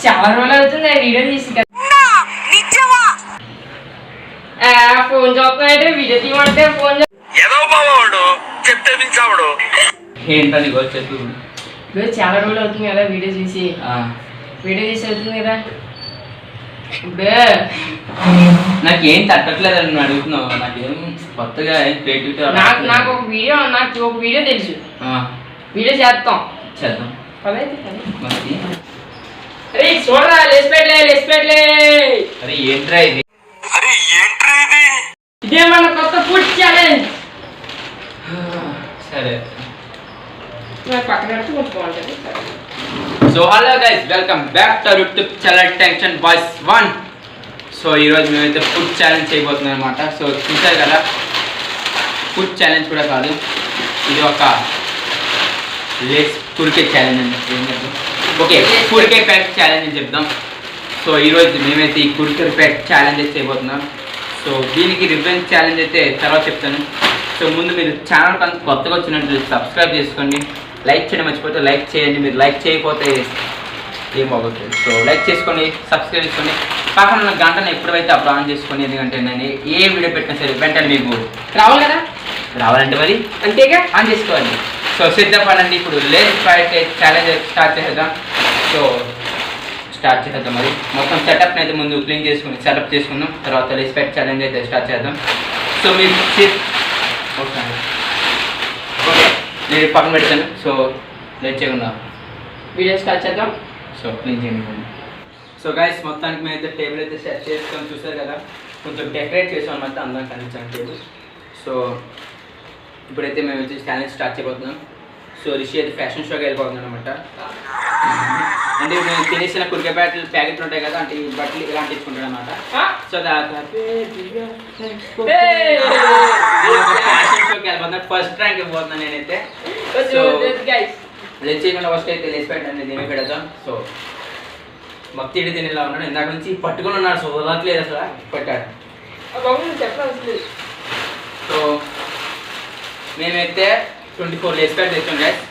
చాలా రోజులు అవుతుంది వీడియో తీసి ఫోన్ చూస్తున్నాడు వీడియో తీయమంటే ఫోన్ చెప్తే వింటాడు ఏంటని చెప్పు. చాలా రోజులు అవుతుంది కదా వీడియో తీసి అవుతుంది కదా ఇప్పుడు నాకేం తట్టట్లేదు అని అడుగుతున్నావు. నాకేం కొత్తగా క్రియేటివిటీ నాకు ఒక వీడియో తెలుసు వీడియో చేద్దాం అరే చూడరా లేచిపెట్టలే అరే ఏంట్రా ఇది ఇదే మన కొత్త ఫుడ్ ఛాలెంజ్. సరే పక్కన కొట్టుకోవాలి. So hello guys, welcome back to YouTube channel tension boys 1. So ఈరోజు మేమైతే ఫుడ్ ఛాలెంజ్ చేయబోతున్నాం అనమాట. సో చూసారు కదా, ఫుడ్ ఛాలెంజ్ కూడా కాదు, ఇది ఒక కురికే ఛాలెంజ్ అని చెప్పి ఓకే కురికే ప్యాక్ ఛాలెంజ్ అని చెప్దాం. సో ఈరోజు మేమైతే ఈ కురికే ప్యాక్ ఛాలెంజెస్ చేయబోతున్నాం. సో దీనికి రివెంజ్ ఛాలెంజ్ అయితే తర్వాత చెప్తాను. సో ముందు మీరు ఛానల్ కొంత కొత్తగా వచ్చినట్లు సబ్స్క్రైబ్ చేసుకోండి, లైక్ చేయడం మర్చిపోతే లైక్ చేయండి. మీరు లైక్ చేయకపోతే ఏం బాగుంటుంది. సో లైక్ చేసుకోండి, సబ్స్క్రైబ్ చేసుకోండి, పక్కన ఉన్న గంటను ఎప్పుడైతే అప్పుడు ఆన్ చేసుకోండి. ఎందుకంటే నేను ఏ వీడియో పెట్టినా సరే వెంటనే మీకు రావాలి కదా, రావాలంటే మరి అంతేగా ఆన్ చేసుకోవాలి. సో సిద్ధపడండి, ఇప్పుడు లేస్ ఫైట్ ఛాలెంజ్ స్టార్ట్ చేద్దాం. సో స్టార్ట్ చేద్దాం. మరి మొత్తం సెటప్ని అయితే ముందు క్లీన్ చేసుకుని సెటప్ చేసుకుందాం, తర్వాత లేస్ ఫైట్ ఛాలెంజ్ అయితే స్టార్ట్ చేద్దాం. సో మీరు ఓకే నేను పక్కన పెడతాను. సో లేట్ చేయకుండా వీడియో స్టార్ట్ చేద్దాం. సో క్లీన్ చేయండి. సో గైస్, మొత్తానికి మేము అయితే టేబుల్ అయితే సెట్ చేసుకొని చూసారు కదా, కొంచెం డెకరేట్ చేసాం అనమాట, అందరం కనిపించాను టేబుల్. సో ఇప్పుడైతే మేము వచ్చి ఛాలెంజ్ స్టార్ట్ చేయబోతున్నాం. సో రిషి అయితే ఫ్యాషన్ షోకి వెళ్ళిపోతున్నాం అనమాట. అంటే మేము తినేసిన కురికే ప్యాకెట్లు ఉంటాయి కదా, అంటే ఈ బట్టలు ఇలా అంటించుకుంటాడు అనమాట. సో ఫ్యాషన్ షోకి వెళ్ళిపోతున్నా, ఫస్ట్ ర్యాంక్ వెళ్ళిపోతున్నాను నేనైతే. సో లెచ్ చేయకుండా ఫస్ట్ అయితే లేచి పెట్టండి, దీని పెడదాం. సో మాకు తిండి తినేలా ఉన్నాడు, ఇందాక నుంచి పట్టుకుని ఉన్నాడు. సో వదలట్లేదు అసలు, పెట్టాడు. సో మేమైతే 24 లేస్ ప్యాడ్ తెచ్చాం గైస్.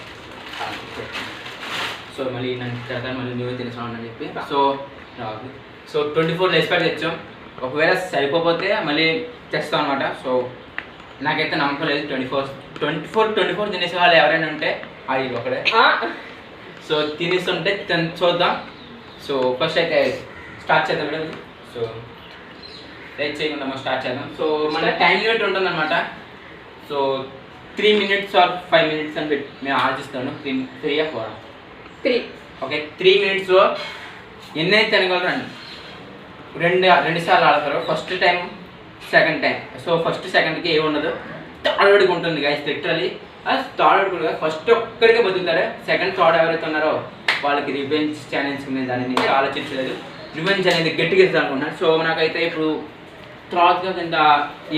సో మళ్ళీ నన్ను తిడతాను, మళ్ళీ నువ్వే తినేసాను అని చెప్పి. సో 24 లేస్ ప్యాడ్ తెచ్చాం. ఒకవేళ సరిపోతే మళ్ళీ తెస్తాం అనమాట. సో నాకైతే నమ్మకం లేదు 24 తినేసే వాళ్ళు ఎవరైనా ఉంటే అది ఒకడే. సో తినేస్తుంటే చూద్దాం. సో ఫస్ట్ అయితే స్టార్ట్ చేద్దాం మేడం. సో లైక్ చేయకుండా మనం స్టార్ట్ చేద్దాం. సో మన టైం లిమిట్ ఉంటుంది అనమాట. సో 3 minutes or 5 minutes అని మేము ఆలోచిస్తాను. 3 or 4 ఓకే 3 minutesలో ఎన్నైతే తినగలరు అండి. రెండు సార్లు ఆడతారు, first time second time. So first సెకండ్కి ఏమి ఉండదు, థర్డ్ ఉంటుంది గైస్. లిటరలీ థర్డ్ కూడా ఫస్ట్ ఒక్కడికే బతుకుతారు, సెకండ్ థర్డ్ ఎవరైతే ఉన్నారో వాళ్ళకి రివెంజ్ ఛాలెంజ్ మీద అనేది ఆలోచించలేదు. రివెంజ్ అనేది గట్టిగా ఇస్తాను అనుకుంటున్నాను. సో నాకైతే ఇప్పుడు థర్డ్గా కింద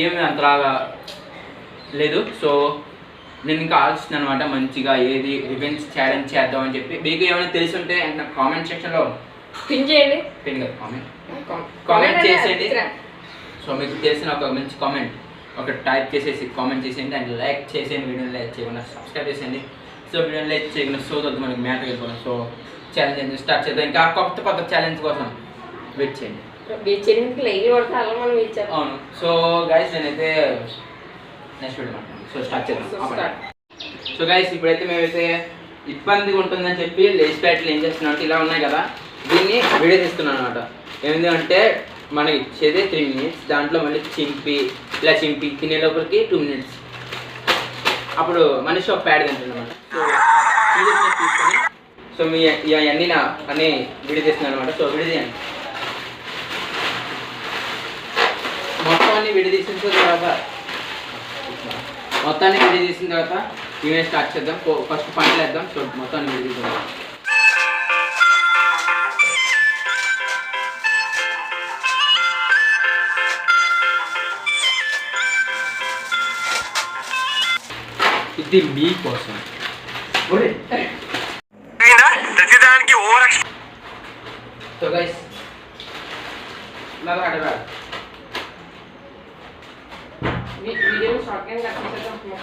ఏమి అంతలాగా లేదు. సో నేను ఇంకా ఆలోచిస్తున్నాను అనమాట, మంచిగా ఏది రివెంజ్ ఛాలెంజ్ చేద్దామని చెప్పి. మీకు ఏమైనా తెలిసి ఉంటే నాకు కామెంట్ సెక్షన్లో పిన్ చేయండి, కామెంట్ చేసేయండి. సో మీకు తెలిసిన ఒక మంచి కామెంట్ ఒక టైప్ చేసేసి కామెంట్ చేసేయండి, అండ్ లైక్ చేసేయండి. వీడియోని లైక్ చేయకుండా సబ్స్క్రైబ్ చేసేయండి. సో వీడియోని లైక్ చేయకుండా సో వద్దు మనకి మ్యాటర్ వెళ్ళిపోతాం. సో ఛాలెంజ్ స్టార్ట్ చేద్దాం. ఇంకా కొత్త ఛాలెంజ్ కోసం వెయిట్ చేయండి. అవును. సో గైస్ నేనైతే నెక్స్ట్ వీడియో మాట్లాడతాను. సో స్టార్ట్ చేద్దాం. సో గైస్ ఇప్పుడైతే మేమైతే ఇబ్బందిగా ఉంటుందని చెప్పి లేస్ ప్యాట్లు ఏం చేస్తున్నాం అంటే ఇలా ఉన్నాయి కదా, దీన్ని వీడియో తీస్తున్నాను అనమాట. ఏంటంటే మనకి ఇచ్చేదే 3 minutes, దాంట్లో మళ్ళీ ఇలా చింపి తినే లోపలికి 2 minutes. అప్పుడు మనిషి ఒక ప్యాడ్ తింటున్నమాట. సో సీరియస్గా తీసుకొని సో మీ ఇవన్నీ అన్నీ వీడియో తీస్తున్నాను అనమాట. సో వీడియో తీయండి, మొత్తం అన్ని వీడియో తీసిన తర్వాత ఇవే స్టార్ట్ చేద్దాం. ఫస్ట్ పాయింట్లు వేద్దాం. సో మొత్తం అన్ని వీడియో తీద్దాం. ఇది మీకోసం. సో గైస్ వీడియో షార్ట్ గా కట్ చేసేద్దాం.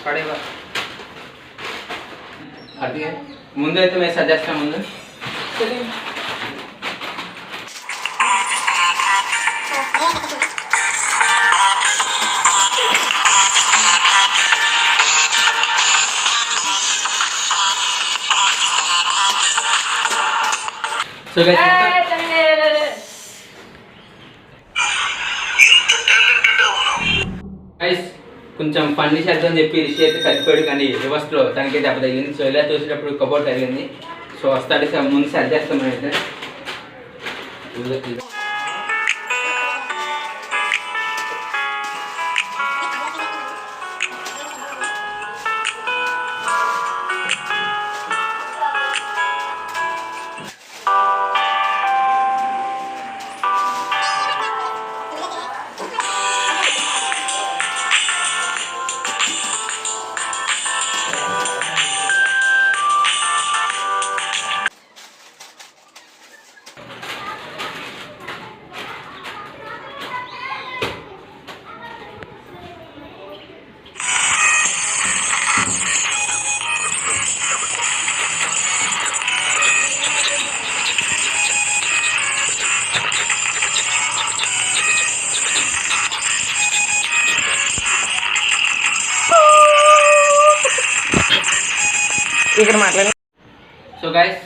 పడేవా అది ముందు అయితే మేము సజెస్తాం ముందు సో గైస్ కొంచెం ఫన్నీ చేద్దాం అని చెప్పి రిషి అయితే కలిపాడు కానీ రివర్స్లో తనకి దెబ్బ తగిలింది. సో ఇలా చూసేటప్పుడు కబోర్డ్ తగిలింది. సో వస్తాడు ముందు సెట్ చేస్తాం అయితే ఇక్కడ మాట్లాడి. సో గైస్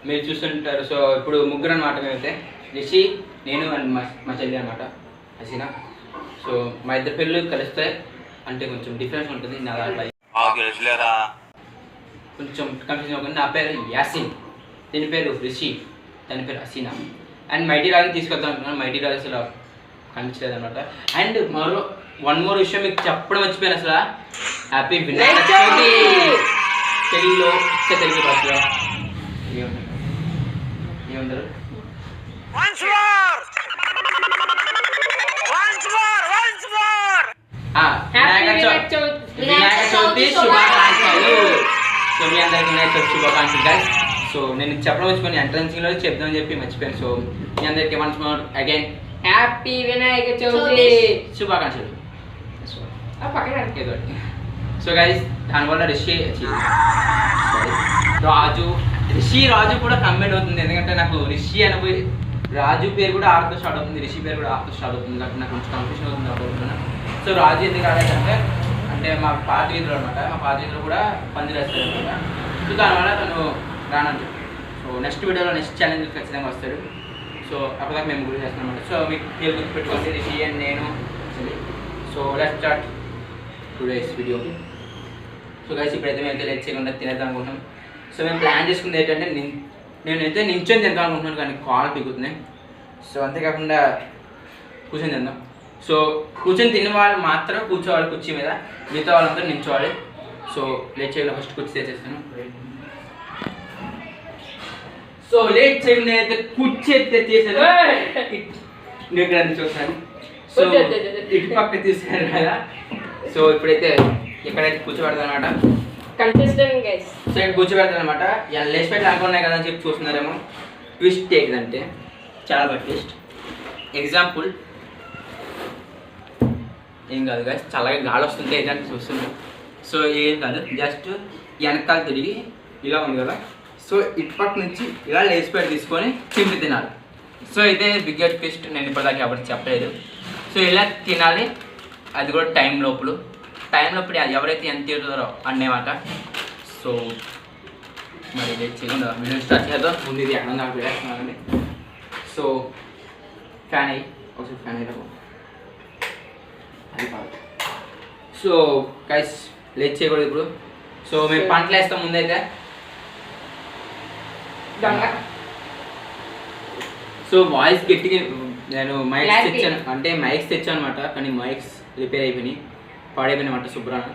మీరు చూస్తుంటారు. సో ఇప్పుడు ముగ్గురు అనమాట మేమైతే రిషి నేను అండ్ మా చెల్లి అనమాట హసీనా. సో మా ఇద్దరు పిల్లలు కలిస్తే అంటే కొంచెం డిఫరెన్స్ ఉంటుంది. నా దాంట్లో కొంచెం కన్ఫ్యూజన్ అవుతుంది. నా పేరు యాసిన్, దీని పేరు రిషి, దాని పేరు హసీనా. అండ్ మైటీ రాజుని తీసుకొద్దాం అనుకున్నాను. మైటీ రాజు అసలు కనిపించలేదు అనమాట. అండ్ వన్ మోర్ విషయం మీకు చెప్పడం మర్చిపోయాను. అసలు హ్యాపీ వినాయక చవితి తెలుగులో తెలుగు భాషలో ఏమంటారు? వినాయక చవితి శుభాకాంక్షలు. సో మీ అందరికి వినాయక చవితి శుభాకాంక్షలు గైస్. సో నేను చెప్పడం మర్చిపోయాను, ఎంట్రన్సింగ్లో చెప్దామని చెప్పి మర్చిపోయాను. సో మీ అందరికి once more again happy Vinayaka Chavithi శుభాకాంక్షలు. సో గైస్ దానివల్ల రాజు కూడా కంబైన్ అవుతుంది. ఎందుకంటే నాకు రిషి అనిపోయి రాజు పేరు కూడా ఆర్తో స్టార్ట్ అవుతుంది, రిషి పేరు కూడా ఆర్తో స్టార్ట్ అవుతుంది కాబట్టి నాకు కొంచెం కన్ఫ్యూషన్ అవుతుంది అనుకుంటున్నాను. సో రాజు ఎందుకు రాలేదంటే అంటే మా పాత వీధిలో అనమాట, మా పాత వీధిలో కూడా పందిరి వేస్తారు అనమాట. సో దానివల్ల తను రానంటు. సో నెక్స్ట్ వీడియోలో నెక్స్ట్ ఛాలెంజ్ ఖచ్చితంగా వస్తాడు. సో అప్పటిదాకా మేము గురి చేస్తాం అనమాట. సో మీకు పేరు గుర్తుపెట్టుకోండి రిషి అండ్ నేను. So let's start today's video. So guys ఇప్పుడైతే మేము లేట్ చేయకుండా తినేద్దాం అనుకుంటున్నాం. సో మేము ప్లాన్ చేసుకుంది ఏంటంటే నేనైతే నించొని తిందాం అనుకుంటున్నాను కానీ కాల్ పిగుతున్నాయి. సో అంతేకాకుండా కూర్చొని తిందాం. సో కూర్చొని తిన్న వాళ్ళు మాత్రం కూర్చోవాలి కుర్చీ మీద, మిగతా వాళ్ళందరూ నించోవాలి. సో లేట్ చేయకుండా ఫస్ట్ కుర్చీ తెచ్చేస్తాను. సో లేట్ చేయకుండా అయితే కుర్చీ తెచ్చేసాను. నేను ఇక్కడ చూస్తాను. సో ఇటు పక్క తీసాను కదా. సో ఇప్పుడైతే ఎక్కడైతే కూర్చోబెడతాను అనమాట. సో ఇక్కడ కూర్చోబెడతాను అనమాట. ఇలా లేచి పెట్టి అనుకున్నాయి కదా అని చెప్పి చూస్తున్నారేమో. ట్విస్ట్ ఏంటంటే చాలా బాగా ట్విస్ట్. ఎగ్జాంపుల్ ఏం కాదు గాయస్, చల్లగా గాలి వస్తుంటే ఏంటంటే చూస్తున్నాం. సో ఏం కాదు, జస్ట్ వెనకాల తిరిగి ఇలా ఉంది కదా. సో ఇటుపక్క నుంచి ఇలా లేచి పెట్టి తీసుకొని చింపి తినాలి. సో ఇదే బిగ్గెస్ట్ ట్విస్ట్. నేను ఇప్పటిదాకా ఎవరికి చెప్పలేదు. సో ఇలా తినాలి, అది కూడా టైం లోపల ఎవరైతే ఎంత తిరుగుతారో అన్నమాట. సో మరి లేట్ చేయకుండా వీడియో స్టార్ట్ చేద్దాం. ముందు ఇది ఎక్కడ నాకు వేస్తున్నానండి. సో ఫ్యాన్ అయ్యి ఒకసారి ఫ్యాన్ అయ్యాము అది కాదు. సో గైస్ లేట్ చేయకూడదు ఇప్పుడు. సో మేము పంటలు వేస్తాం ముందైతే. సో వాయిస్ గట్టిగా నేను మైక్స్ తెచ్చాను, అంటే మైక్స్ తెచ్చాను అనమాట. కానీ మైక్స్ రిపేర్ అయిపోయినాయి, పాడైపోయినాయన్నమాట శుభ్రాన.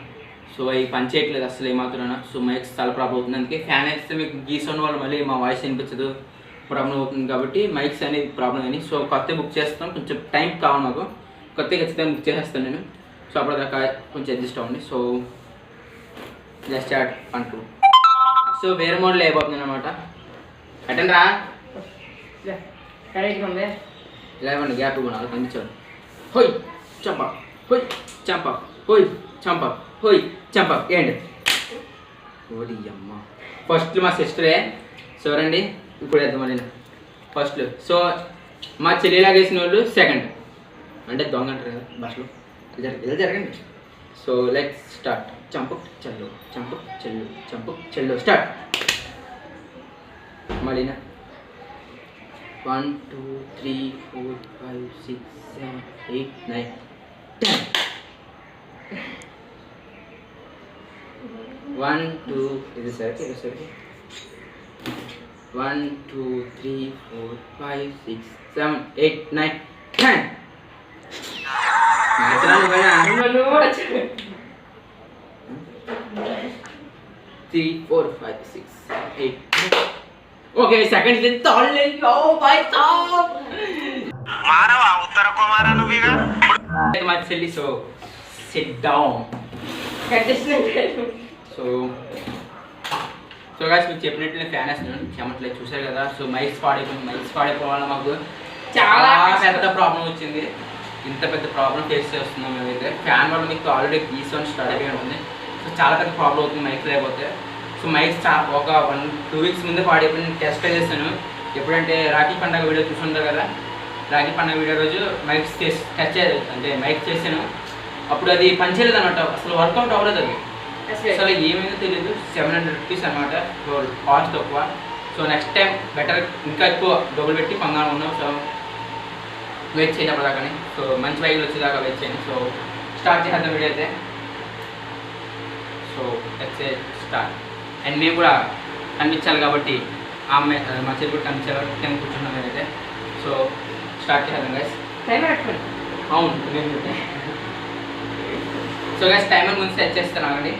సో అవి పనిచేయట్లేదు అసలు ఏమాత్రాన. సో మైక్స్ చాలా ప్రాబ్లం అవుతుంది. అందుకే ఫ్యాన్ వేస్తే మీకు గీసోన్ వాళ్ళు మళ్ళీ మా వాయిస్ వినిపించదు, ప్రాబ్లం అవుతుంది కాబట్టి మైక్స్ అనేది ప్రాబ్లం అని. సో కొత్త బుక్ చేస్తాం, కొంచెం టైం కావాలి మాకు. కొత్త ఖచ్చితంగా బుక్ చేసేస్తాను నేను. సో అప్పటిదాకా కొంచెం అడ్జస్ట్ అవ్వండి. సో జస్ట్ స్టార్ట్ అంటూ. సో వేరే మోడల్ అయిపోతుంది అనమాట. అటెండ్ రా. ఇలా ఇవ్వండి గ్యాప్ ఇవ్వండి అలా కనిపించాలి. హోయ్ చంప హోయ్ చంప హోయ్ చంప హోయ్ చంప ఏంటి ఓడి అమ్మ. ఫస్ట్ మా సిస్టరే. సో రండి ఇప్పుడు వేద్దాం నేను ఫస్ట్. సో మా చెల్లిలాగా వేసిన వాళ్ళు సెకండ్, అంటే దొంగ అంటారు కదా భాషలో, ఇలా జరగండి. So let's start. చంపు చెల్లు చంపు చెల్లు చంపు చెల్లు స్టార్ట్. మళ్ళీనా 1 2 3 4 5 6 7 8 9 10. 1 2 ఇది సరే 1 2 3 4 5 6 7 8 9 10. నాచరాలు భయ్యా 3 4 5 6 8. ఓకే సెకండ్ ఎంత ఆల్రెడీ. ఓ మై గాడ్ మారవా ఉత్తర కుమారా నువ్వుగా మా చెల్లి. So SIT down. So guys మీకు చెప్పినట్టు ఫ్యాన్ వేస్తున్నాను చెమట్లేదు చూసారు కదా. సో మైక్స్ పాడైపోవడం వల్ల మాకు చాలా పెద్ద ప్రాబ్లం వచ్చింది. ఇంత పెద్ద ప్రాబ్లం ఫేస్ చేస్తున్నాం మేమైతే. ఫ్యాన్ వల్ల మీకు ఆల్రెడీ గీసౌండ్ స్టార్ట్ అయిపోయి ఉంది. సో చాలా పెద్ద ప్రాబ్లం అవుతుంది మైక్ లేకపోతే. సో మైక్స్ ఒక 1-2 వీక్స్ ముందే పాడైపోయి టెస్ట్ చేస్తాను. ఎప్పుడంటే రాఖీ పండుగ వీడియో చూసుంటారు కదా, రాఖీ పండుగ వీడియో రోజు మైక్స్ టెస్ట్ చేయాలి అంటే మైక్ చేశాను. అప్పుడు అది పనిచేయలేదు అనమాట, అసలు వర్కౌట్ అవ్వలేదు. అది అసలు ఏమైందో తెలియదు. 700 రూపీస్ అనమాట కాస్ట్ తక్కువ. సో నెక్స్ట్ టైం బెటర్ ఇంకా ఎక్కువ డబ్బులు పెట్టి కొందాం ఉన్నాం. సో వెయిట్ చేయనప్పుడు దాకానే. సో మంచి బైక్లు వచ్చేదాకా వెయిట్ చేయండి. సో స్టార్ట్ చేద్దాం వీడియో అయితే. So let's start. అండ్ మేము కూడా కనిపించాలి కాబట్టి అమ్మాయి మా చెల్లి కూడా కనిపించాలి కాబట్టి నేను కూర్చున్నాం నేనైతే. సో స్టార్ట్ చేద్దాం గైస్. అవును సో గైస్ టైమర్ ముందు సెట్ చేస్తాను ఆగండి.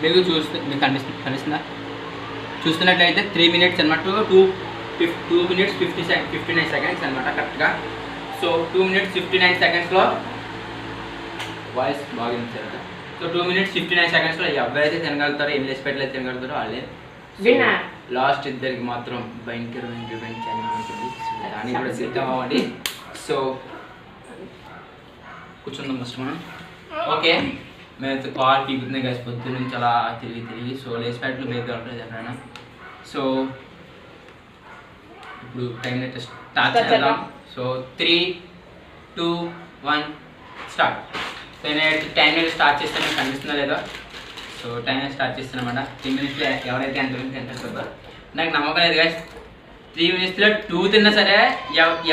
మీకు మీకు కనిపిస్తుందా? చూస్తున్నట్లయితే 3 మినిట్స్ అనమాట. 2 minutes 59 seconds అనమాట కరెక్ట్గా. సో 2 minutes 59 secondsలో వాయిస్ బాగా ఇచ్చారట. సో 2 minutes 59 secondsలో ఎవరైతే తినగలుగుతారో ఏం లేచి పెట్టలేదు తినగలుగుతారో వాళ్ళే. లాస్ట్ ఇద్దరికి మాత్రం భయంకరమైన రివెంజ్ ఛాలెంజ్ ఉంటుంది. దాన్ని కూడా సిద్ధం అవ్వండి. సో కూర్చుందాం ఫస్ట్ మనం. ఓకే మేమైతే కార్ పీకుతున్నాయి కలిసి పొద్దు నుంచి అలా తిరిగి. సో లేచి ప్యాట్లు బేగా ఉంటుంది ఎక్కడైనా. సో ఇప్పుడు టైం అయితే స్టార్ట్ చేద్దాం. So 3 2 1 start. సో నేను టైం అయితే స్టార్ట్ చేస్తాను. మీకు కనిపిస్తుందా లేదా? సో టైం అయితే స్టార్ట్ చేస్తాను అనమాట. 3 minutesలో ఎవరైతే ఎంత తింటారు నాకు నమ్మకం లేదు గాయస్. 3 minutesలో 2 తిన్నా సరే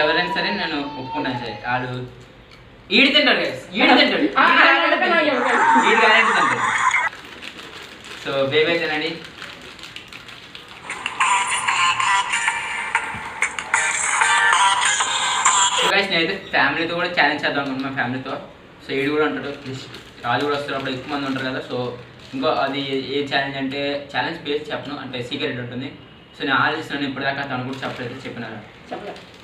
ఎవరైనా సరే నేను ఒప్పుకుంటాను సరే. వాడు ఈడు తింటాడు గాయస్, ఈడు తింటాడు. సో బేబీ తినండి. గైస్ నేనైతే ఫ్యామిలీతో కూడా ఛాలెంజ్ చేద్దాం అనుకుంటున్నాను. మా ఫ్యామిలీతో. సో ఈడు కూడా ఉంటాడు, రాజు కూడా వస్తారు. అప్పుడు ఎక్కువ మంది ఉంటారు కదా. సో ఇంకో అది ఏ ఛాలెంజ్ అంటే ఛాలెంజ్ పేరు చెప్పను, అంటే సీక్రెట్ ఉంటుంది. సో నేను ఆలోచిస్తున్నాను ఇప్పటిదాకా తను కూడా చెప్పినారు.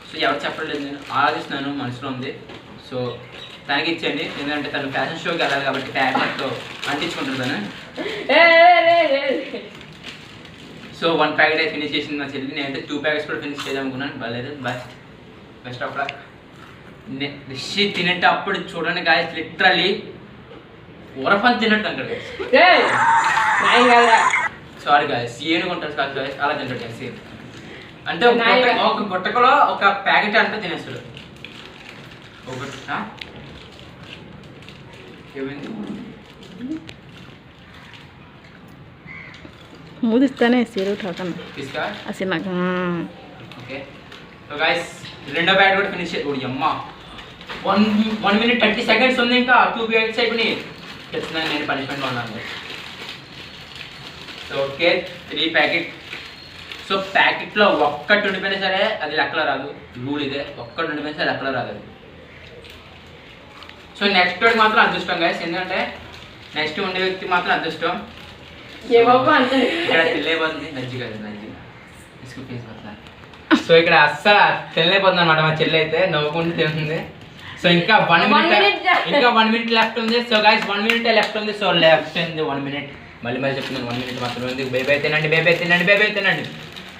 సో ఎవరు చెప్పలేదు, నేను ఆలోచిస్తున్నాను మనసులో ఉంది. సో తనకి ఇచ్చేయండి, ఎందుకంటే తను ఫ్యాషన్ షోకి వెళ్ళాలి కాబట్టి ఫ్యాషన్తో అంటించుకుంటారు తను. సో 1 ప్యాకెట్ అయితే ఫినిష్ చేసింది మా చెల్లి. నేనైతే 2 ప్యాకెట్స్ కూడా ఫినిష్ చేద్దాం అనుకున్నాను. బాగాలేదు, బెస్ట్ ఆఫ్ లక్. రిషి తినేట అప్పుడు చూడండి గాయస్, లిటరల్లీ ఉరఫని తిన్నట్టు అంటాడు. సారీ గాయస్, ఏనుకుంటారు కాదు గాయస్, అలా తింటాడు గాయస్. అంటే ఒక గుట్టకలో ఒక ప్యాకెట్ అంటే తినేస్తాడు. ఒకటి ఏమైంది ముదిస్తానే సీరు ఠాకన్ తీసుకా అసలు నాకు ఓకే. సో గాయస్ రెండో ప్యాకెట్ కూడా ఫినిష్ చేసి అమ్మ 1 minute 30 seconds ఉంది. ఇంకా 2 ప్యాకెట్స్ అయిపోయినాయి. ఖచ్చితంగా నేను పనిష్మెంట్లో ఉన్నాను. So okay 3 packet. సో ప్యాకెట్లో ఒక్కటి ఉండిపోయినా సరే అది లెక్కలో రాదు. రూల్ ఇదే, ఒక్కటి ఉండిపోయినా సరే లెక్కలో రాదు అది. సో నెక్స్ట్ వాడికి మాత్రం అదృష్టం గాయస్, ఎందుకంటే నెక్స్ట్ ఉండే వ్యక్తి మాత్రం అదృష్టం. ఇక్కడ తెలియబోతుంది నజ్జి కదా, నజ్జి సో ఇక్కడ అస్సలు తెలియపోతుంది అనమాట. మా చెల్లి అయితే నవ్వుకుంటూ తింటుంది. సో ఇంకా 1 minute లెఫ్ట్ ఉంది. సో గైస్ 1 minute లెఫ్ట్ ఉంది. సో లెఫ్ట్ ఉంది 1 minute. మళ్ళీ చెప్తున్నాను 1 minute మాత్రమే ఉంది. బేబీ తినండి.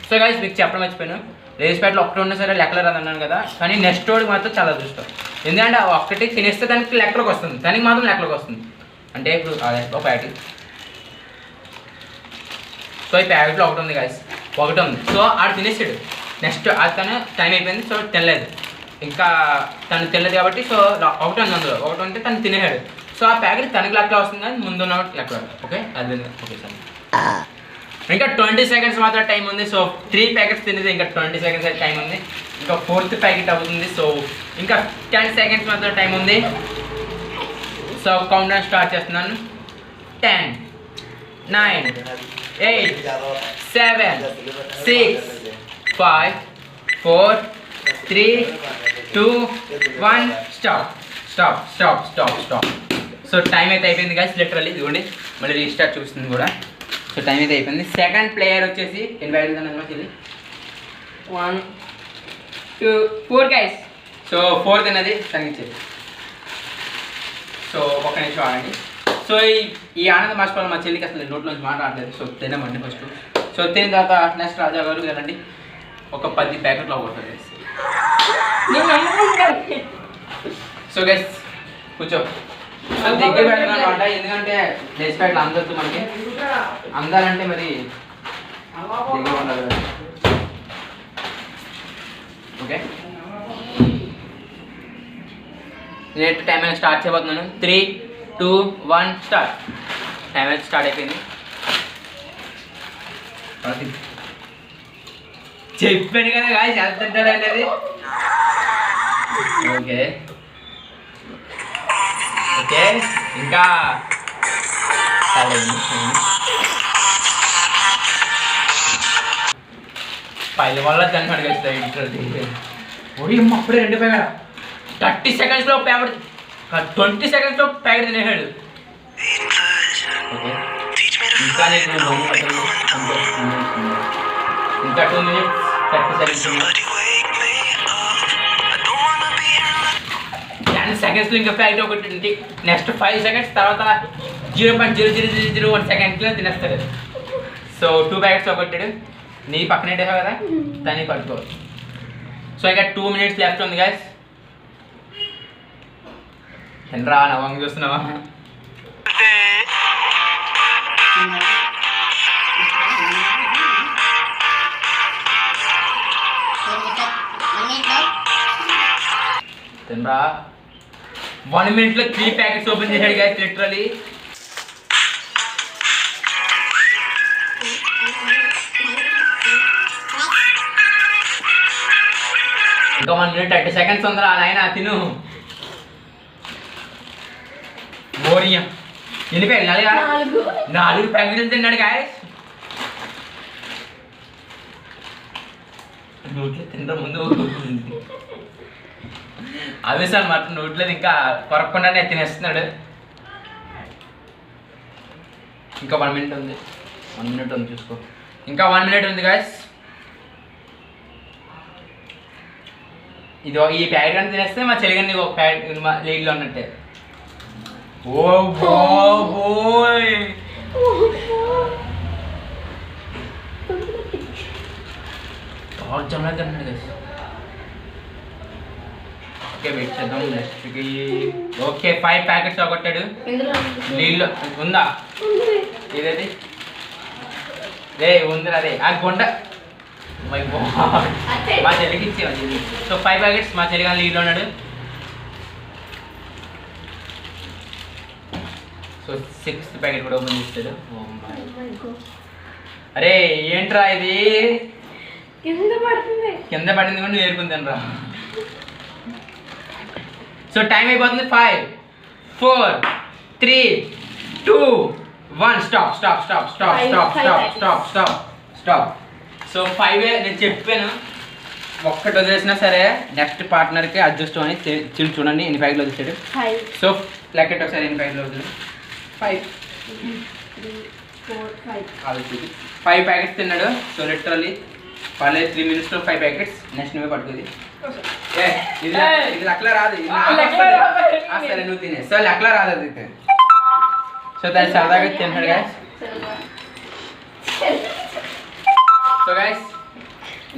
సో గైస్ మీకు చెప్పడం మర్చిపోయాను, రేస్ ప్యాట్లు ఒక్కటి ఉన్నా సరే లెక్కలు రాదన్నాను కదా, కానీ నెక్స్ట్ వాడికి మాత్రం చాలా చూస్తాం. ఎందుకంటే ఒక్కటి తినేస్తే దానికి లెక్కలోకి వస్తుంది, దానికి మాత్రం లెక్కలోకి వస్తుంది. అంటే ఇప్పుడు అదే ఒక ప్యాకెట్. సో ఈ ప్యాకెట్లో ఒకటి ఉంది గైస్, ఒకటి ఉంది. సో ఆడు తినేసాడు. నెక్స్ట్ అది తను టైం అయిపోయింది. సో తినలేదు, ఇంకా తను తినలేదు కాబట్టి సో ఒకటి ఉంది, అందులో ఒకటి ఉంటే తను తినేసాడు. సో ఆ ప్యాకెట్ తనకి లెక్క వస్తుంది, కానీ ముందు ఉన్న లెక్క. ఓకే అది ఓకే సార్. ఇంకా 20 seconds మాత్రం టైం ఉంది. సో 3 ప్యాకెట్స్ తినేది, ఇంకా 20 seconds టైం ఉంది. ఇంకా 4th ప్యాకెట్ అవుతుంది. సో ఇంకా 10 seconds మాత్రం టైం ఉంది. సో కౌంట్ డౌన్ స్టార్ట్ చేస్తున్నాను. 10 9 8 7 6 5 4 3 2 1 స్టాప్. సో టైం అయితే అయిపోయింది గైస్, లిటరల్లీ ఇదిగోండి మళ్ళీ రీస్టార్ట్ చూస్తుంది కూడా. సో టైం అయితే అయిపోయింది. సెకండ్ ప్లేయర్ వచ్చేసి ఇన్వైట్ చేద్దాం ఇది 1 2 4 గైస్. సో 4th అనేది తగ్గించేది. సో ఒక్క నిమిషం ఆడండి. సో ఈ ఆనంద బాష్పాలు మా చెల్లికి అసలు నోట్లోంచి మాట్లాడలేదు. సో తినమండి ఫస్ట్. సో తిన్న తర్వాత నెక్స్ట్ రాజా గారు కదండి ఒక 10 ప్యాకెట్లు అవ్వట్లేదు. సో గైస్ కూర్చో, దగ్గర పెడతాను అనమాట. ఎందుకంటే రేస్ ప్యాట్లు అందొద్దు మనకి, అందాలంటే మరి దగ్గర ఉండాలి. ఓకే నేను టైం అనేది స్టార్ట్ చేయబోతున్నాను. 3 2 1 స్టార్ట్. టైం అనేది స్టార్ట్ అయిపోయింది. చెప్పాను కదా గాయస్ ఎంత తింటాడు అనేది. ఓకే ఓకే ఇంకా పైల వల్ల తింటాడు కదా ఒడి అమ్మ. అప్పుడే 2 ప్యాకెట్ 30 secondsలో ప్యాకెట్ 20 secondsలో ప్యాకెట్ తినేసాడు. ఇంకా ఇంకా 2 minutes 30 seconds 10 secondsలో ఇంకా ప్యాకెట్ ఒకటి. నెక్స్ట్ 5 seconds తర్వాత 0.0001 secondsలో తినేస్తాడు. So 2 packets ఒకటాడు. నీ పక్కన పెట్టేసావు కదా, దాన్ని పట్టుకోవచ్చు. సో ఇంకా 2 minutes లెఫ్ట్ ఉంది గైస్. ఎంట్రా నవ్వంగా చూస్తున్నావా? తినరా 1 minute 3 ప్యాకెట్స్ ఓపెన్ చేశాడు గైస్ లిటరలీ. ఇంకా 1 minute 30 seconds ఉందిరా నాయన, తిను. మోరియా ఎన్ని ప్యాకెట్లు? 4 ప్యాకెట్లు తిన్నాడు గాయస్. నోట్లో తినడం ముందు అవేసాలు మాత్రం నోట్లో ఇంకా కొరకుండానే తినేస్తున్నాడు. ఇంకా 1 minute ఉంది. 1 minute ఉంది చూసుకో. ఇంకా 1 minute ఉంది గాయస్. ఇది ఈ ప్యాకెట్ అని తినేస్తే మా చెలిగని ఒక ప్యాకెట్ మా లీగ్లో ఉన్నట్టే. ఓ బోయ్ జమ తిన్నాడు గైస్. ఓకే వెయిట్ చేద్దాం నెక్స్ట్కి. Okay 5 packets అవగొట్టాడు. నీళ్ళు ఉందా? ఏదది రే ఉందిరా రే ఆ కొండ మా చెల్లికి ఇచ్చే. సో 5 ప్యాకెట్స్ మా చెల్లి కానీ లీడ్లో ఉన్నాడు. సో 6th ప్యాకెట్ కూడా ఓపెన్ చేస్తాడు. అరే ఏంట్రా ఇది కింద పడింది కూడా నువ్వు ఏరుకుంటాను రా. సో టైం అయిపోతుంది. 5 4 3 2 1 స్టాప్. సో 5 నేను చెప్పాను, ఒక్కటి వదిలేసినా సరే నెక్స్ట్ పార్ట్నర్కి అడ్జస్ట్ అని చూడండి ఎన్ని ప్యాకెట్లు వదిలేసాడు. సో లెక్కెట్ ఒకసారి ఎన్ని ప్యాకెట్లు వదిలేదు. 5 ప్యాకెట్స్ తిన్నాడు. So literally 3 minutesలో 5 packets. నెక్స్ట్ నువ్వే పట్టుకుంది. ఇది లెక్కలో రాదు సరే నువ్వు తినే సో లెక్కలో రాదు అది సో దాన్ని సరదాగా తింటాడు గాయస్ సో గైస్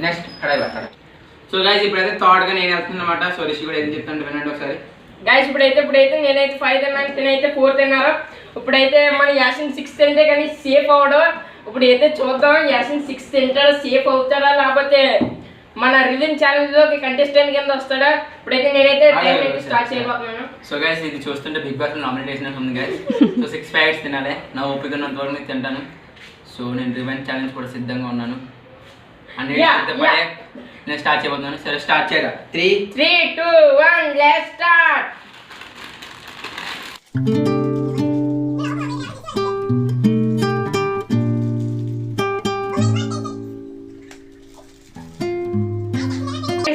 నెక్స్ట్ కడాయి పెట్టాలి సో గైస్ ఇప్పుడైతే థర్డ్గా నేను వెళ్తున్నా అనమాట సో రిషి కూడా ఏం చెప్తాను వినండి ఒకసారి గైస్ ఇప్పుడైతే నేనైతే 5 తిన్నాను తినైతే 4 తిన్నారు ఇప్పుడైతే మన యాసిన్ 6 తింటే కానీ సేఫ్ అవడం ఇప్పుడు అయితే చూద్దాం యాసిన్ 6 తింటాడా సేఫ్ అవుతాడా లేకపోతే మన రివిన్ ఛానల్లోకి కంటెస్టెంట్ కింద వస్తాడా ఇప్పుడైతే నేనైతే టైం అయితే స్టార్ట్ చేయబోతున్నాను సో గైస్ ఇది చూస్తుంటే బిగ్ బాస్ నామినేషన్ ఉంది గైస్ సో 6 ప్యాకెట్స్ తినాలి నా ఓపిక ఉన్నంత వరకు నేను తింటాను సో నేను రివెంజ్ ఛాలెంజ్ కూడా సిద్ధంగా ఉన్నాను నేను స్టార్ట్ చేయబోతున్నాను సరే స్టార్ట్ చేయగా 3 2 1 లెట్స్ స్టార్ట్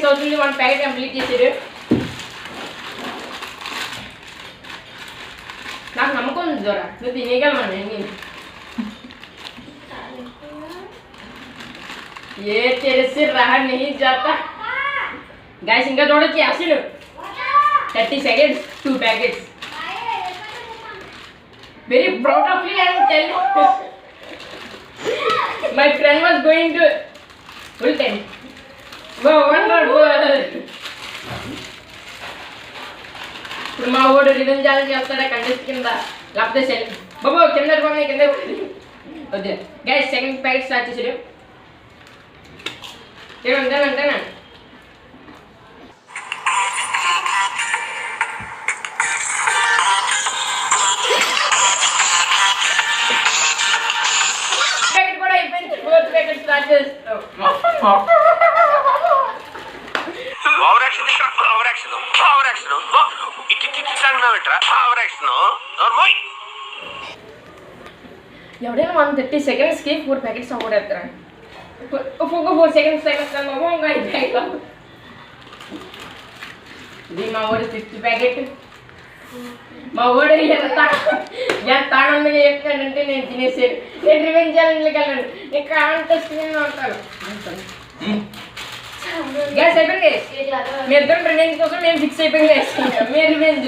అవుతుంది 1 ప్యాకెట్ కంప్లీట్ చేసారు నాకు నమ్మకం ఉంది దొర నువ్వు తినేయగలమని నేను ये तेरे से रहा नहीं जाता गाइस इनका थोड़ा Yasin 30 seconds 2 packets very proud of you and tell you my friend was going to full time wow one more ఇప్పుడు మా ఓడు రివెంజ్ ఛాలెంజ్ చేస్తాడా కంటెస్ట్ కింద లేకపోతే సెల్ బాబు కింద పోనీ కింద వద్దు గైస్ సెకండ్ ప్యాకెట్ స్టార్ట్ చేసారు తినండి ప్యాకెట్ కూడా అయిపోయింది 4th ప్యాకెట్ స్టార్ట్ చేస్తాం ఓవర్ యాక్షన్ ఇట్టి సంగమేంట్రా ఓవర్ యాక్షన్ నోర్మోయ్ ఎవడైనా 130 సెకండ్స్కి 4 ప్యాకెట్స్ అవ్వడేస్తారా 4 seconds ఇది మా ఊరి 5th ప్యాకెట్ మా ఊరు ఎంత ఆనందంగా చెప్తాడంటే నేను తినేసాను నేను రివెంజ్ ఛాలెంజ్కి వెళ్ళాను నేను కాంటెస్ట్ ఉంటాను గ్యాస్ అయిపోయింది మీ ఇద్దరు రివెంజ్ కోసం మేము ఫిక్స్ అయిపోయింది మీ రివెంజ్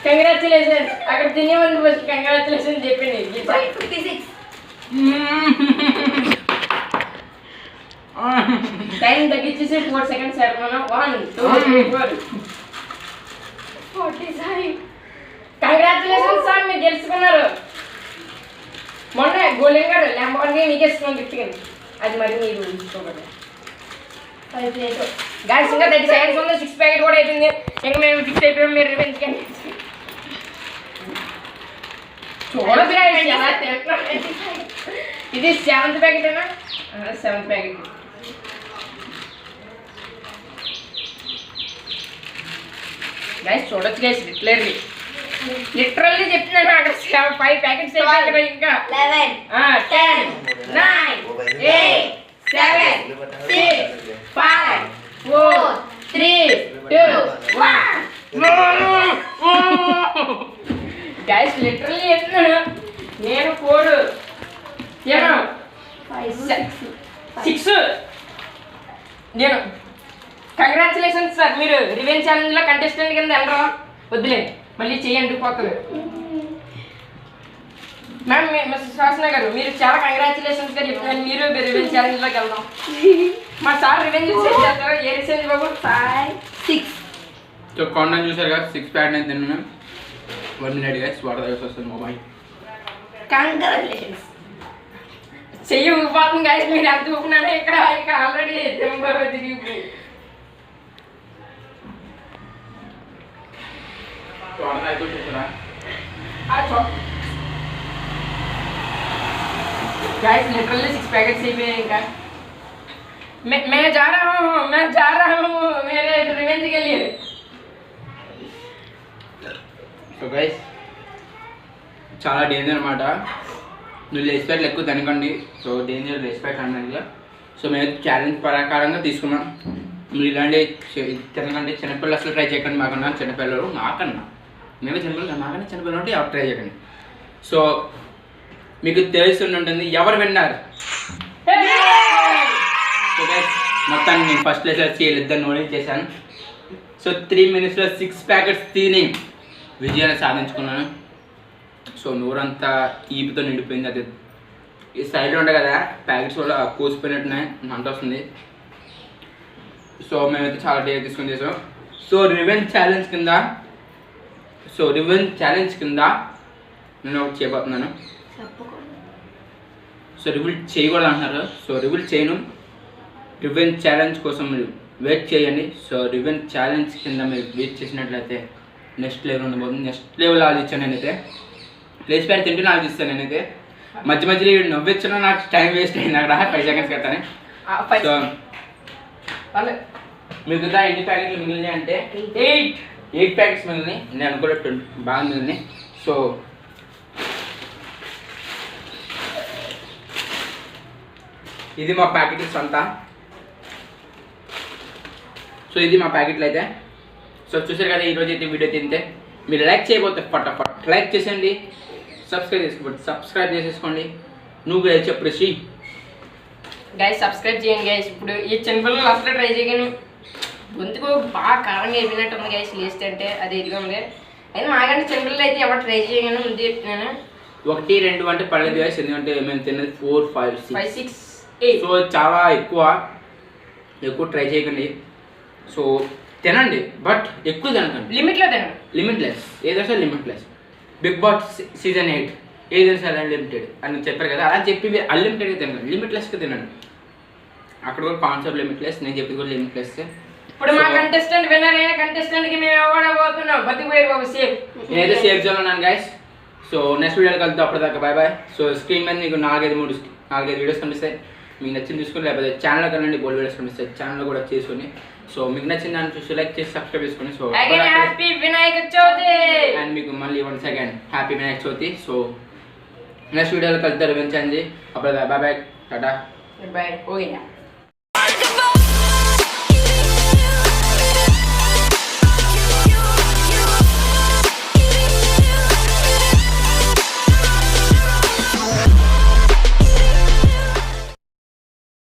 కంగ్రాచులేషన్స్ అక్కడ తినే ముందు ఫస్ట్ కంగ్రాచులేషన్స్ చెప్పింది 56 టైం తగ్గించేసి 4 seconds ఆడుకున్నా 1 2 3 4 45 కంగ్రాచులేషన్స్ సార్ మీరు గెలుచుకున్నారు మొన్న గోల్డెన్ గారు ల్యాంబోర్గిని మీకే ఇస్తున్నాం గిఫ్ట్ కింద అది మరి మీరు తీసుకోకూడదు గాయస్ ఇంకా 30 seconds ఉంది 6 ప్యాకెట్ కూడా అయిపోయింది ఇంకా మేము ఫిక్స్ అయిపోయాం మీరు రివెంజ్ కానీ చూడదు గాయస్ ఎలా తింటున్నాం ఇది 7th ప్యాకెట్ అయినా 7th ప్యాకెట్ గైస్ చూడొచ్చు గైస్ లిటరల్లీ చెప్తున్నాను అక్కడ 5 ప్యాకెట్స్ అయిపోయి ఇంకా 11 10 9 8 7 6 5 4 3 2 1 గైస్ లిటరల్లీ చెప్తున్నాను నేను 4 6 నేను కంగ్రాచులేషన్స్ సార్ మీరు రివెంజ్ ఛాలెంజ్లో కంటెస్టెంట్ కింద వెళ్ళరా వద్దులే మళ్ళీ చేయండి పోతుంది మ్యామ్ మిస్టర్ శాసన గారు మీరు చాలా కంగ్రాచులేషన్స్గా చెప్తున్నారు మీరు రివెంజ్ ఛాలెంజ్లోకి వెళ్దాం మా సార్ రివెంజ్ చేస్తారు ఏ రిసెంజ్ బాబు 5 6 సో కాంటెంట్ చూసారు కదా 6 ప్యాకెట్ నేను తిన్నాను 1 minute గైస్ వాటర్ తాగేసి వస్తుంది మొబైల్ కంగ్రాచులేషన్స్ చెయ్యి ఊపాతం గైస్ మీరు ఎంత ఊపినారో ఇక్కడ ఆల్రెడీ తిమ్మలో తిరిగి गाइस लिटरली 6 पैकेट्स ही में इनका मैं जा रहा हूँ मेरे रिवेंज के लिए సో గైస్ చాలా డేంజర్ అనమాట నువ్వు రెస్పెక్ట్ ఎక్కువ తినకండి సో డేంజర్ రెస్పెక్ట్ అన్నది సో మేము ఛాలెంజ్ ప్రకారంగా తీసుకున్నాం మీరు ఇలాంటి తినకండి చిన్నపిల్లలు అసలు ట్రై చేయకండి మాకన్నా చిన్నపిల్లలు మాకన్నా మేమే చిన్నపిల్లలు మాకన్నా చిన్నపిల్లలు ఉంటే ఎవరు ట్రై చేయకండి సో మీకు తెలుస్తుంటుంది ఎవరు విన్నారు సో గైస్ మొత్తాన్ని నేను ఫస్ట్ ప్లేస్ వచ్చి వీళ్ళిద్దరు నూడిల్స్ చేశాను. సో 3 minutesలో 6 ప్యాకెట్స్ తిని విజయాన్ని సాధించుకున్నాను. సో నూరంతా ఈపుతో నిండిపోయింది. అది ఈ సైడ్లో ఉండే కదా ప్యాకెట్స్ కూడా కూసిపోయినట్టున్నాయి, మంట వస్తుంది. సో మేమైతే చాలా డేర్ తీసుకొని చేసాం. సో రివెంజ్ ఛాలెంజ్ కింద నేను ఒకటి చేయబోతున్నాను. సో రివీల్ చేయకూడదు అంటున్నారు. సో రివీల్ చేయను. రివెంజ్ ఛాలెంజ్ కోసం మీరు వెయిట్ చేయండి. సో రివెంజ్ ఛాలెంజ్ కింద మీరు వెయిట్ చేసినట్లయితే నెక్స్ట్ లెవెల్ ఉండబోతుంది. నెక్స్ట్ లెవెల్ ఆలోచించాను నేనైతే. ప్లేస్ ప్యాడ్ తింటూ ఆలోచిస్తాను నేనైతే. మధ్య మధ్యలో నవ్వించడం నాకు టైం వేస్ట్ అయింది అక్కడ 5 seconds కట్టాను. సో మిగతా ఎన్ని ప్యాకెట్లు మిగిలినాయి అంటే 8 ప్యాకెట్స్ మిగిలినాయి. నేను అనుకోలే 20 బాగా మిగిలినాయి. సో ఇది మా ప్యాకెట్స్ అంతా. సో ఇది మా ప్యాకెట్లు అయితే. సో చూసారు కదా ఈరోజు అయితే వీడియో తింటే మీరు లైక్ చేయబోతే ఫటాఫట్ లైక్ చేసేయండి, సబ్స్క్రైబ్ చేసేసుకోండి. నువ్వు కూడా చెప్పు రిషి. గైస్ సబ్స్క్రైబ్ చేయండి గైస్. ఇప్పుడు ఈ చిన్నపిల్లలు అసలు ట్రై చేయగానే గొంతుకు బాగా కారంగా అయిపోయినట్టు ఉంది గైస్ లేస్ట్ అంటే అది ఇదిగా ఉంది. అయినా మాకంటే చిన్నపిల్లలు అయితే ఎవరు ట్రై చేయగానే ముందు చెప్తున్నాను. 1, 2 అంటే పర్లేదు గైస్, ఎందుకంటే మేము తిన్నది 4, 5, 6, 8. సో చాలా ఎక్కువ ట్రై చేయకండి. సో తినండి బట్ ఎక్కువ తినకండి. లిమిట్లో తినండి. లిమిట్లెస్ ఏదైనా లిమిట్లెస్. బిగ్ బాస్ సీజన్ 8 ఏదైనా అన్లిమిటెడ్ అని చెప్పారు కదా, అలా చెప్పి అన్లిమిటెడ్గా తినండి, లిమిట్లెస్గా తినండి. అక్కడ కూడా కాన్సెప్ట్ లిమిట్లెస్, నేను చెప్పింది కూడా లిమిట్లెస్. ఇప్పుడు మా కంటెస్టెంట్ విన్నర్ అయిన కంటెస్టెంట్కి మేము అవ్వడబోతున్నాం. బతికిపోయారు బాబు సేఫ్. నేనైతే సేఫ్ జోన్ ఉన్నాను గైస్. సో నెక్స్ట్ వీడియోకి వెళ్తాం. అప్పటిదాకా బాయ్ బాయ్. సో స్క్రీన్ మీద మీకు 4-5 వీడియోస్ కనిపిస్తాయి. మీకు నచ్చింది చూసుకుని, లేకపోతే ఛానల్ కనండి బోల్డ్ వీడియోస్ కనిపిస్తాయి, ఛానల్ కూడా చేసుకుని. సో మీకు నచ్చిన దాన్ని చూసి లైక్ చేసి సబ్స్క్రైబ్ చేసుకోండి. So happy Vinayaka Chavithi. And మీకు మళ్ళీ once again happy Vinayaka Chavithi. So next వీడియోలో కలుద్దాం, రివెంజ్ చేయండి. అప్పుడు bye bye, tata bye. Okay.